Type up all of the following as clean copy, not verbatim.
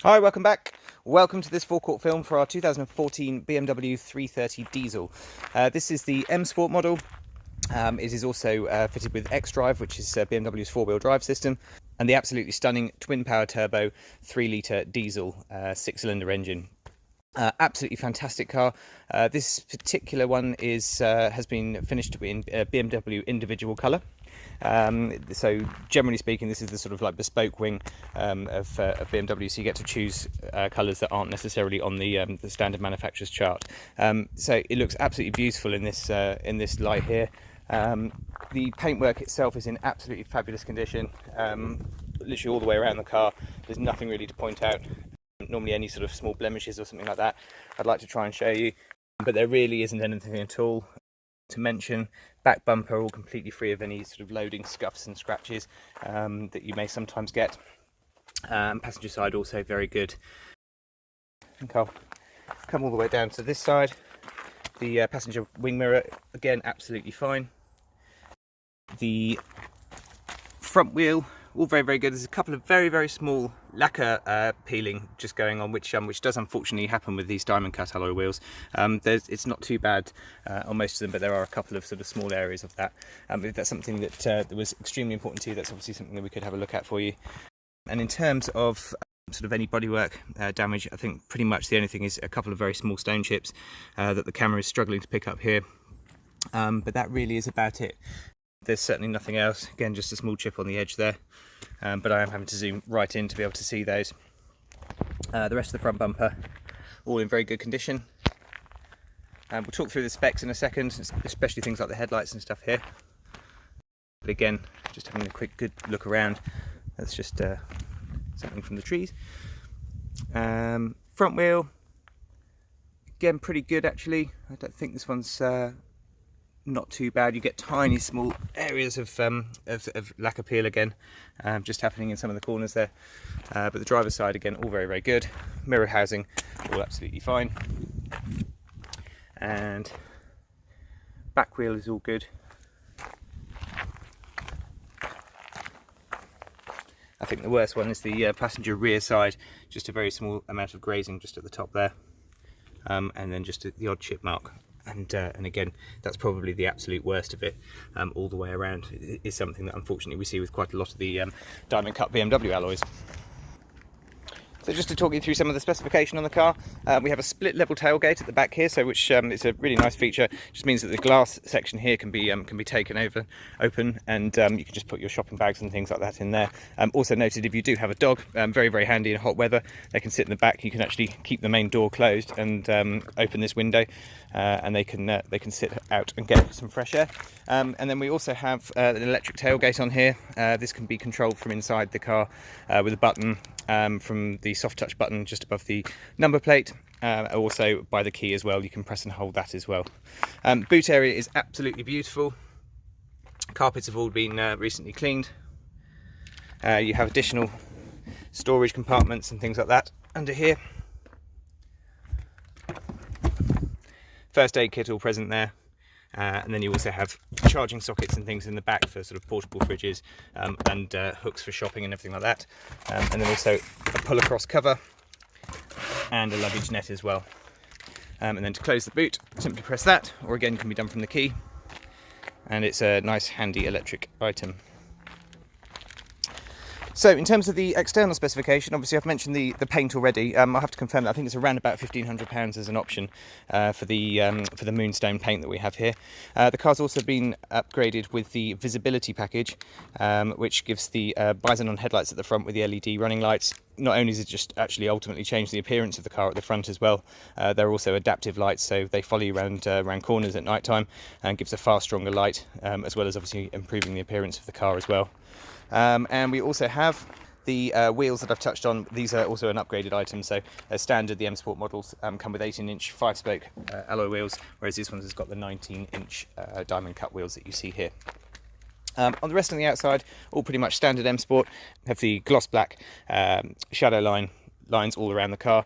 Hi, welcome back. Welcome to this forecourt film for our 2014 BMW 330 diesel. This is the M Sport model. It is also fitted with xDrive, which is BMW's four-wheel drive system, and the absolutely stunning twin-power turbo 3-litre diesel 6-cylinder engine. Absolutely fantastic car. This particular one has been finished in BMW individual colour. So generally speaking, this is the sort of like bespoke wing of BMW, so you get to choose colours that aren't necessarily on the standard manufacturer's chart. So it looks absolutely beautiful in this light here. The paintwork itself is in absolutely fabulous condition, literally all the way around the car. There's nothing really to point out. Normally any sort of small blemishes or something like that I'd like to try and show you, but there really isn't anything at all to mention. Back bumper all completely free of any sort of loading scuffs and scratches that you may sometimes get. Passenger side also very good. I think I'll come all the way down to this side. The passenger wing mirror, again, absolutely fine. The front wheel, all very, very good. There's a couple of very, very small lacquer peeling just going on, which does unfortunately happen with these diamond cut alloy wheels. It's not too bad on most of them, but there are a couple of sort of small areas of that. If that's something that was extremely important to you, that's obviously something that we could have a look at for you. And in terms of sort of any bodywork damage, I think pretty much the only thing is a couple of very small stone chips that the camera is struggling to pick up here. But that really is about it. There's certainly nothing else. Again, just a small chip on the edge there, but I am having to zoom right in to be able to see those. The rest of the front bumper, all in very good condition. We'll talk through the specs in a second, especially things like the headlights and stuff here. But again, just having a quick good look around. That's just something from the trees. Front wheel, again, pretty good actually. I don't think this one's not too bad. You get tiny small areas of lacquer peel again, just happening in some of the corners there, but the driver's side again all very, very good. Mirror housing all absolutely fine, and back wheel is all good. I think the worst one is the passenger rear side, just a very small amount of grazing just at the top there, and then just the odd chip mark. And again, that's probably the absolute worst of it all the way around. It is something that unfortunately we see with quite a lot of the diamond cut BMW alloys. So just to talk you through some of the specification on the car, we have a split level tailgate at the back here, so which is a really nice feature. Just means that the glass section here can be taken open, and you can just put your shopping bags and things like that in there. Also noted, if you do have a dog, very, very handy in hot weather, they can sit in the back. You can actually keep the main door closed and open this window, and they can sit out and get some fresh air. And then we also have an electric tailgate on here. This can be controlled from inside the car with a button from the soft touch button just above the number plate, also by the key as well. You can press and hold that as well. Boot area is absolutely beautiful. Carpets have all been recently cleaned. You have additional storage compartments and things like that under here. First aid kit all present there. And then you also have charging sockets and things in the back for sort of portable fridges and hooks for shopping and everything like that. And then also a pull across cover and a luggage net as well. And then to close the boot, simply press that, or again can be done from the key. And it's a nice handy electric item. So in terms of the external specification, obviously I've mentioned the paint already. I'll have to confirm that. I think it's around about £1,500 as an option for the Moonstone paint that we have here. The car's also been upgraded with the visibility package, which gives the bison-on headlights at the front with the LED running lights. Not only does it just actually ultimately change the appearance of the car at the front as well, they're also adaptive lights, so they follow you around corners at night time and gives a far stronger light, as well as obviously improving the appearance of the car as well. And we also have the wheels that I've touched on. These are also an upgraded item, so as standard the M Sport models come with 18-inch 5-spoke alloy wheels, whereas this one has got the 19-inch diamond cut wheels that you see here. On the rest of the outside, all pretty much standard M Sport. Have the gloss black shadow lines all around the car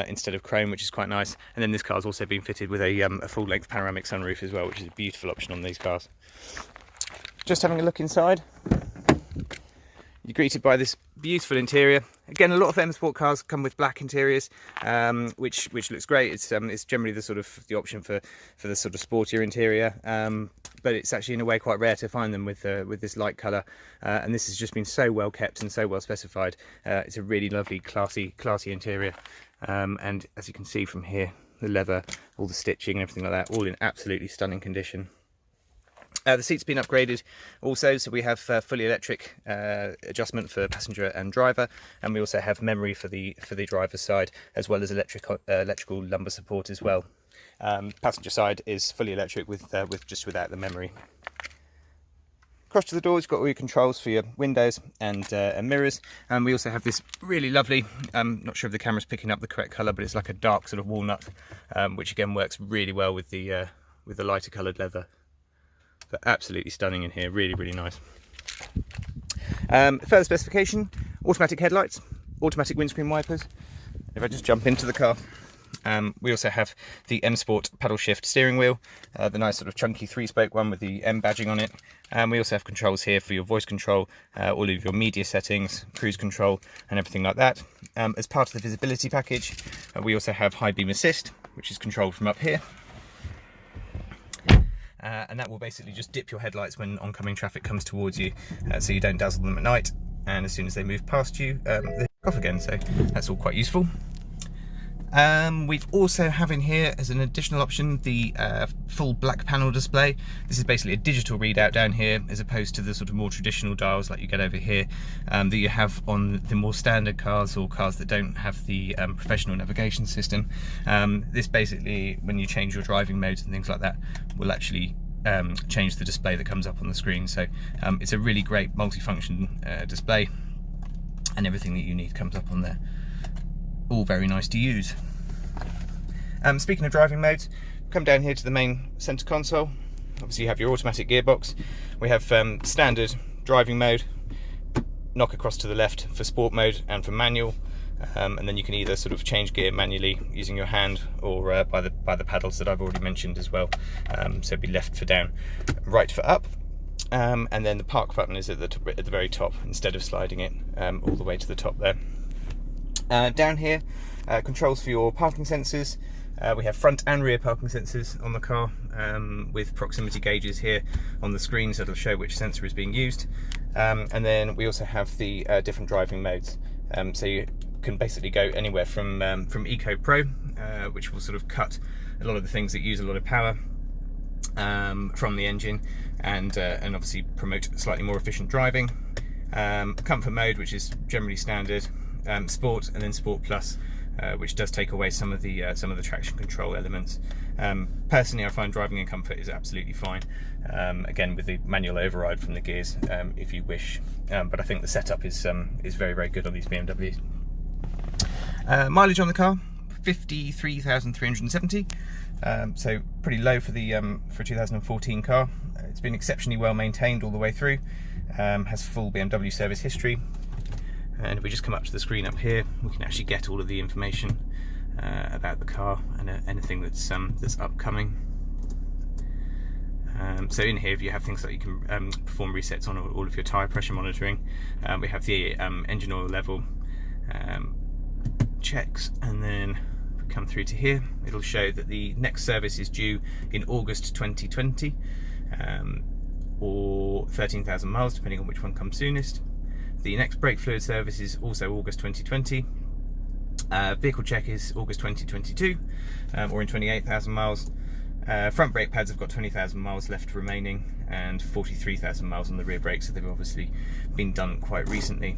instead of chrome, which is quite nice. And then this car's also been fitted with a full-length panoramic sunroof as well, which is a beautiful option on these cars. Just having a look inside, you're greeted by this beautiful interior. Again, a lot of M Sport cars come with black interiors, which looks great. It's generally the sort of the option for the sort of sportier interior, but it's actually in a way quite rare to find them with this light colour. And this has just been so well kept and so well specified. It's a really lovely, classy interior. And as you can see from here, the leather, all the stitching and everything like that, all in absolutely stunning condition. The seat's been upgraded also, so we have fully electric adjustment for passenger and driver, and we also have memory for the driver's side, as well as electrical lumbar support as well. Passenger side is fully electric with just without the memory. Across to the door, you've got all your controls for your windows and mirrors, and we also have this really lovely, I'm not sure if the camera's picking up the correct colour, but it's like a dark sort of walnut, which again works really well with the lighter coloured leather. But absolutely stunning in here, really nice. Further specification: automatic headlights, automatic windscreen wipers. If I just jump into the car, we also have the M Sport paddle shift steering wheel, the nice sort of chunky 3-spoke one with the M badging on it. And we also have controls here for your voice control, all of your media settings, cruise control and everything like that. As part of the visibility package, we also have high beam assist, which is controlled from up here. And that will basically just dip your headlights when oncoming traffic comes towards you, so you don't dazzle them at night, and as soon as they move past you, they off again, so that's all quite useful. We've also have in here as an additional option the full black panel display. This is basically a digital readout down here, as opposed to the sort of more traditional dials like you get over here, that you have on the more standard cars or cars that don't have the professional navigation system. This basically, when you change your driving modes and things like that, will actually change the display that comes up on the screen. So it's a really great multifunction display, and everything that you need comes up on there. All very nice to use. Speaking of driving modes, come down here to the main centre console. Obviously you have your automatic gearbox. We have standard driving mode, knock across to the left for sport mode and for manual, and then you can either sort of change gear manually using your hand or by the paddles that I've already mentioned as well. So it'd be left for down, right for up. And then the park button is at the very top, instead of sliding it all the way to the top there. Down here, controls for your parking sensors. We have front and rear parking sensors on the car, with proximity gauges here on the screen, so it'll show which sensor is being used. And then we also have the different driving modes. So you can basically go anywhere from Eco Pro, which will sort of cut a lot of the things that use a lot of power from the engine, and obviously promote slightly more efficient driving. Comfort mode, which is generally standard. Sport, and then Sport Plus, which does take away some of the traction control elements. Personally, I find driving in comfort is absolutely fine. Again, with the manual override from the gears, if you wish. But I think the setup is very good on these BMWs. Mileage on the car: 53,370. So pretty low for a 2014 car. It's been exceptionally well maintained all the way through. Has full BMW Service History. And if we just come up to the screen up here, we can actually get all of the information about the car and anything that's upcoming. So in here, if you have things like you can perform resets on all of your tyre pressure monitoring. We have the engine oil level checks, and then if we come through to here, it'll show that the next service is due in August 2020, or 13,000 miles, depending on which one comes soonest. The next brake fluid service is also August 2020. Vehicle check is August 2022, or in 28,000 miles. Front brake pads have got 20,000 miles left remaining, and 43,000 miles on the rear brakes, so they've obviously been done quite recently.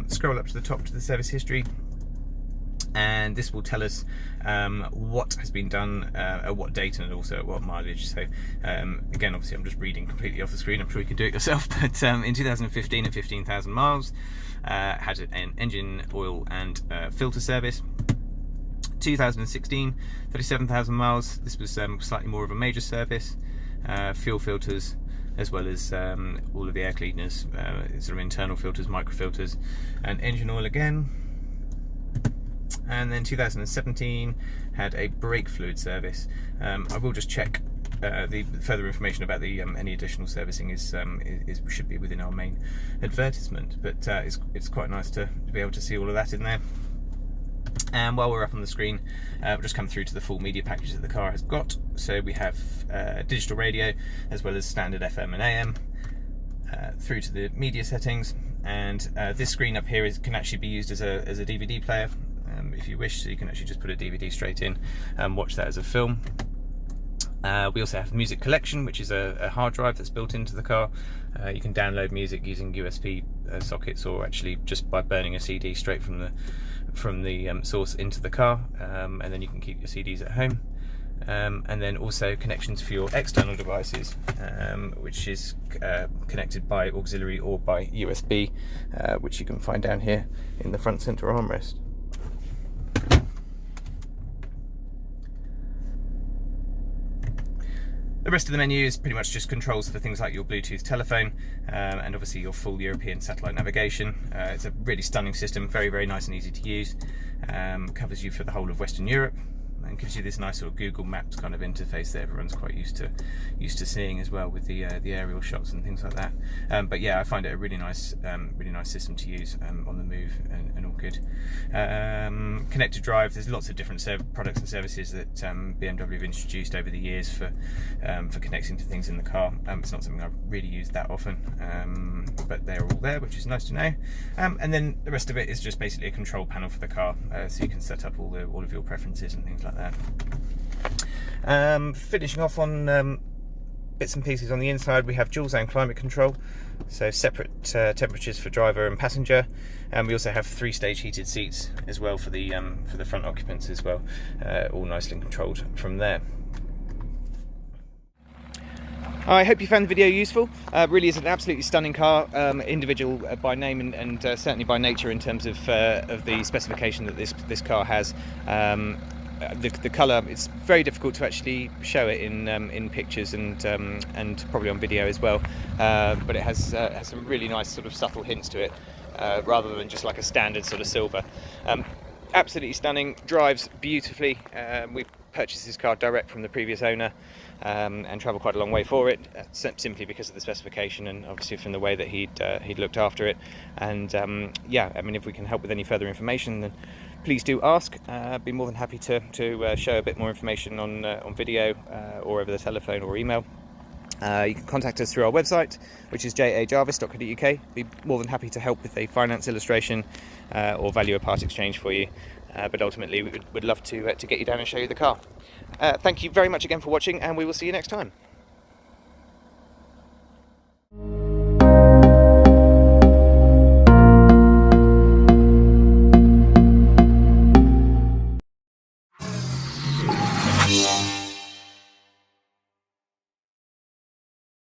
Scroll up to the top to the service history, and this will tell us what has been done at what date and also at what mileage. So again, obviously I'm just reading completely off the screen, I'm sure you can do it yourself, but in 2015 at 15,000 miles, had an engine oil and filter service. 2016, 37,000 miles, this was slightly more of a major service. Fuel filters, as well as all of the air cleaners, sort of internal filters, micro filters, and engine oil again. And then 2017 had a brake fluid service. I will just check the further information about the any additional servicing is should be within our main advertisement. But it's quite nice to be able to see all of that in there. And while we're up on the screen, we'll just come through to the full media package that the car has got. So we have digital radio as well as standard FM and AM, through to the media settings, and this screen up here can actually be used as a DVD player if you wish, so you can actually just put a DVD straight in and watch that as a film. We also have music collection, which is a hard drive that's built into the car. You can download music using USB sockets, or actually just by burning a CD straight from the source into the car, and then you can keep your CDs at home. And then also connections for your external devices, which is connected by auxiliary or by USB, which you can find down here in the front center armrest. The rest of the menu is pretty much just controls for things like your Bluetooth telephone, and obviously your full European satellite navigation. It's a really stunning system, very, very nice and easy to use. Covers you for the whole of Western Europe, and gives you this nice sort of Google Maps kind of interface that everyone's quite used to seeing as well, with the aerial shots and things like that. But yeah, I find it a really nice system to use on the move, and all good. Connected drive. There's lots of different products and services that BMW have introduced over the years for connecting to things in the car. It's not something I really use that often, but they're all there, which is nice to know. And then the rest of it is just basically a control panel for the car, so you can set up all of your preferences and things like that. Finishing off on bits and pieces on the inside, we have dual zone climate control, so separate temperatures for driver and passenger, and we also have 3-stage heated seats as well for the front occupants as well, all nicely controlled from there. I hope you found the video useful. Really is an absolutely stunning car, individual by name and certainly by nature in terms of the specification that this car has. The colour, it's very difficult to actually show it in pictures and probably on video as well, but it has some really nice sort of subtle hints to it, rather than just like a standard sort of silver. Absolutely stunning, drives beautifully. We purchased this car direct from the previous owner, and travelled quite a long way for it, simply because of the specification and obviously from the way that he'd looked after it. And yeah, I mean, if we can help with any further information, then please do ask. I'd be more than happy to show a bit more information on video, or over the telephone or email. You can contact us through our website, which is jajarvis.co.uk. Be more than happy to help with a finance illustration or value a part exchange for you. But ultimately, we would love to get you down and show you the car. Thank you very much again for watching, and we will see you next time.